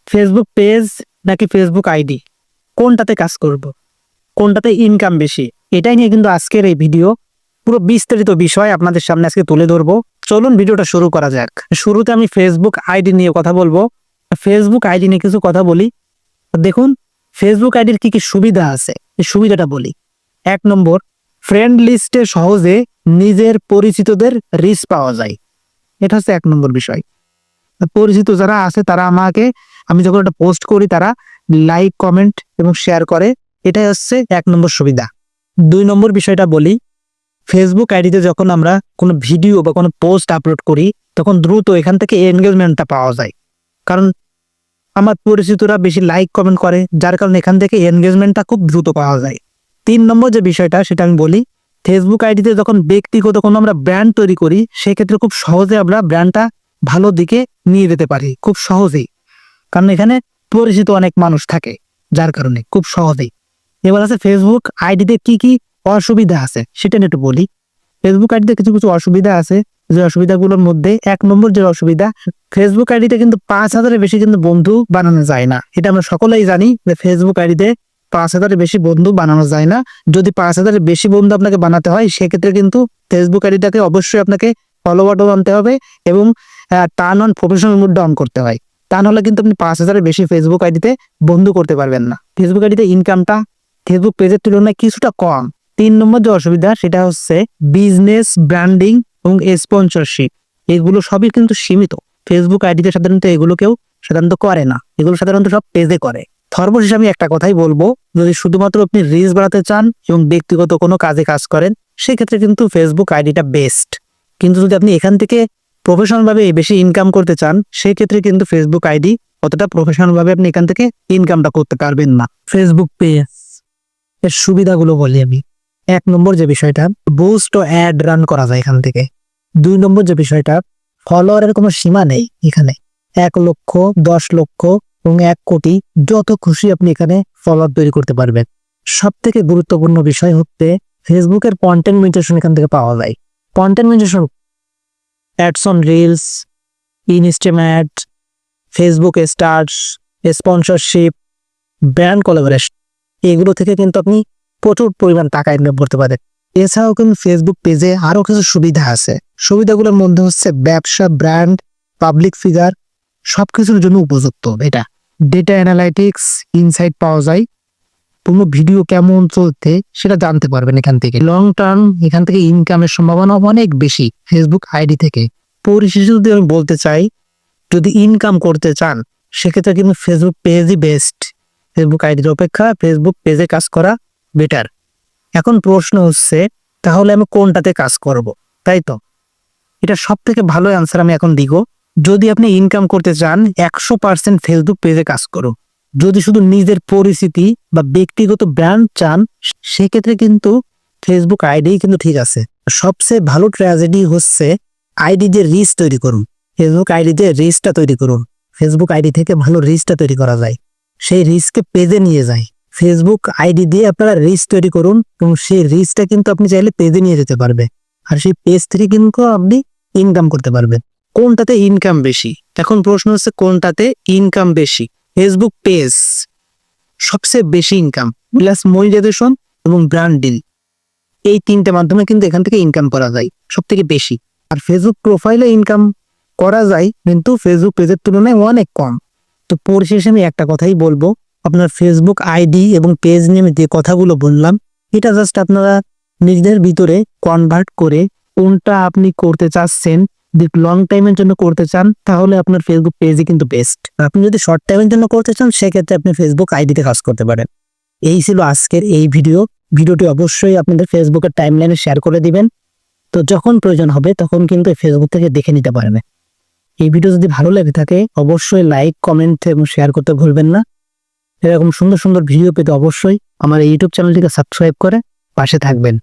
Facebook page নাকি Facebook ID, কোনটাতে কাজ করব, কোনটাতে ইনকাম বেশি, এটাই নিয়ে কিন্তু আজকের এই ভিডিও। পুরো বিস্তারিত বিষয় আপনাদের সামনে আজকে তুলে ধরবো। চলুন ভিডিওটা শুরু করা যাক। শুরুতে আমি ফেসবুক আইডি নিয়ে কথা বলবো। ফেসবুক আইডি নিয়ে কিছু কথা বলি। দেখুন, ফেসবুক আইডির কি কি সুবিধা আছে, এই সুবিধাটা বলি। 1 নম্বর, ফ্রেন্ড লিস্টে সহজে নিজের পরিচিতদের রিচ পাওয়া যায়। এটা হচ্ছে 1 নম্বর বিষয়। পরিচিত যারা আছে তারা আমি যখন একটা পোস্ট করি তারা লাইক, কমেন্ট এবং শেয়ার করে। এটাই হচ্ছে 1 নম্বর সুবিধা। 2 নম্বর বিষয়টা বলি, ফেসবুক আইডিতে যখন আমরা কোনো ভিডিও বা কোনো পোস্ট আপলোড করি তখন দ্রুত এখান থেকে এনগেজমেন্টটা পাওয়া যায়, কারণ আমার পরিচিতরা বেশি লাইক কমেন্ট করে, যার কারণে এখান থেকে এনগেজমেন্টটা খুব দ্রুত পাওয়া যায়। 3 নম্বর যে বিষয়টা সেটা আমি বলি, ফেসবুক আইডিতে যখন ব্যক্তিগত কোনো আমরা ব্র্যান্ড তৈরি করি সেক্ষেত্রে খুব সহজে আমরা ব্র্যান্ডটা ভালো দিকে নিয়ে যেতে পারি, খুব সহজেই, কারণ এখানে পরিচিত অনেক মানুষ থাকে, যার কারণে খুব সহজেই। এবার আছে ফেসবুক আইডিতে কি কি অসুবিধা আছে সেটা নিয়ে একটু বলি। ফেসবুক আইডিতে কিছু কিছু অসুবিধা আছে, যে অসুবিধাগুলোর মধ্যে 1 নম্বর যে অসুবিধা, ফেসবুক আইডিতে কিন্তু 5,000-এর বেশি কিন্তু বন্ধু বানানো যায় না। এটা আমরা সকলেই জানি যে ফেসবুক আইডিতে 5,000-এর বেশি বন্ধু বানানো যায় না। যদি 5,000-এর বেশি বন্ধু আপনাকে বানাতে হয় সেক্ষেত্রে কিন্তু ফেসবুক আইডিটাকে অবশ্যই আপনাকে ফলো বাটন আনতে হবে এবং turn on professional mode on করতে হয়। তা নাহলে কিন্তু আপনি 5,000-এর বেশি ফেসবুক আইডিতে বন্ধু করতে পারবেন না। ফেসবুক আইডিতে ইনকামটা ফেসবুক পেজের তুলনায় কিছুটা কম। 3 নম্বর যে অসুবিধা সেটা হচ্ছে বিজনেস, ব্র্যান্ডিং এবং স্পন্সরশিপ, এগুলো সবই কিন্তু সীমিত। ফেসবুক আইডিতে সাধারণত এগুলো কেউ সাধারণত করে না, এগুলো সাধারণত সব পেজে করে। সর্বশেষ আমি একটা কথাই বলবো, যদি শুধুমাত্র আপনি রিচ বাড়াতে চান এবং ব্যক্তিগত কোনো কাজে কাজ করেন সেক্ষেত্রে কিন্তু ফেসবুক আইডিটা বেস্ট। কিন্তু যদি আপনি এখান থেকে প্রফেশনাল ভাবে বেশি ইনকাম করতে চান সেক্ষেত্রে কিন্তু ফেসবুক আইডি অতটা প্রফেশনাল ভাবে আপনি এখান থেকে ইনকামটা করতে পারবেন না। ফেসবুক পেজ এর সুবিধাগুলো বলি আমি। 1 নম্বর যে বিষয়টা, বুস্ট ও অ্যাড রান করা যায় এখান থেকে। 2 নম্বর যে বিষয়টা, ফলোয়ারের কোনো সীমা নেই এখানে। 1 লক্ষ, 10 লক্ষ এবং 1 কোটি যত খুশি আপনি এখানে ফলোয়ার তৈরি করতে পারবেন। সব থেকে গুরুত্বপূর্ণ বিষয় হচ্ছে ফেসবুকের কন্টেন্ট মনিটাইজেশন এখান থেকে পাওয়া যায়। Content monetisation, ads on reels, Instagram ad, Facebook stars, sponsorship, brand collaboration, এগুলো থেকে কিন্তু আপনি প্রচুর পরিমাণ টাকা ইনকাম করতে পারেন। এছাড়াও কিন্তু ফেসবুক পেজে আরো কিছু সুবিধা আছে। সুবিধাগুলোর মধ্যে হচ্ছে ব্যবসা, ব্র্যান্ড, পাবলিক ফিগার সবকিছুর জন্য উপযুক্ত। এটা ডেটা অ্যানালাইটিক্স, ইনসাইট পাওয়া যায়। কোনো ভিডিও কেমন চলতে সেটা জানতে পারবেন এখান থেকে। লং টার্ম এখান থেকে ইনকামের সম্ভাবনা অনেক বেশি ফেসবুক আইডি থেকে। পরিশেষে যদি আমি বলতে চাই, যদি ইনকাম করতে চান সেক্ষেত্রে কিন্তু ফেসবুক পেজই বেস্ট। ফেসবুক আইডির অপেক্ষা ফেসবুক পেজে কাজ করা বেটার। এখন প্রশ্ন হচ্ছে, তাহলে আমি কোনটাতে কাজ করব? তাই তো, এটা সব থেকে ভালো অ্যান্সার আমি এখন দিব। যদি আপনি ইনকাম করতে চান 100% ফেসবুক পেজে কাজ করুন। যদি শুধু নিজের পরিচিতি বা ব্যক্তিগত ব্র্যান্ড চান সেক্ষেত্রে কিন্তু ফেসবুক আইডি কিন্তু ঠিক আছে। সবচেয়ে ভালো ট্র্যাজেডি হচ্ছে আইডি দিয়ে রিচ তৈরি করুন। ফেসবুক আইডি দিয়ে রিচটা তৈরি করুন। ফেসবুক আইডি থেকে ভালো রিচটা তৈরি করা যায়, সেই রিচকে পেজে নিয়ে যায়। ফেসবুক আইডি দিয়ে আপনারা রিচ তৈরি করুন এবং সেই রিচটা কিন্তু আপনি চাইলে পেজে নিয়ে যেতে পারবে, আর সেই পেজ থেকে কিন্তু আপনি ইনকাম করতে পারবেন। কোনটাতে ইনকাম বেশি? এখন প্রশ্ন হচ্ছে কোনটাতে ইনকাম বেশি। ফেসবুক পেজ সবচেয়ে বেশি ইনকাম, প্লাস মনিটাইজেশন এবং ব্র্যান্ডিং, এই 3টে মাধ্যমে কিন্তু এখান থেকে ইনকাম করা যায় সব থেকে বেশি। আর ফেসবুক প্রোফাইলে ইনকাম করা যায় কিন্তু ফেসবুক পেজের তুলনায় অনেক কম। তো পরিশেষে আমি একটা কথাই বলবো, আপনার ফেসবুক আইডি এবং পেজ নিয়ে যে কথাগুলো বললাম এটা জাস্ট আপনারা নিজেদের ভিতরে কনভার্ট করে কোনটা আপনি করতে চাচ্ছেন। যদি লং টাইমের জন্য করতে চান তাহলে আপনার ফেসবুক পেজই কিন্তু বেস্ট। আপনি যদি শর্ট টাইমের জন্য করতে চান সেক্ষেত্রে আপনি ফেসবুক আইডিতে কাজ করতে পারেন। এই ছিল আজকের এই ভিডিওটি অবশ্যই আপনাদের ফেসবুকের টাইমলাইনে শেয়ার করে দিবেন। তো যখন প্রয়োজন হবে তখন কিন্তু ফেসবুক থেকে দেখে নিতে পারবেন। এই ভিডিও যদি ভালো লেগে থাকে অবশ্যই লাইক, কমেন্ট এবং শেয়ার করতে ভুলবেন না। এরকম সুন্দর সুন্দর ভিডিও পেতে অবশ্যই আমার এই ইউটিউব চ্যানেলটিকে সাবস্ক্রাইব করে পাশে থাকবেন।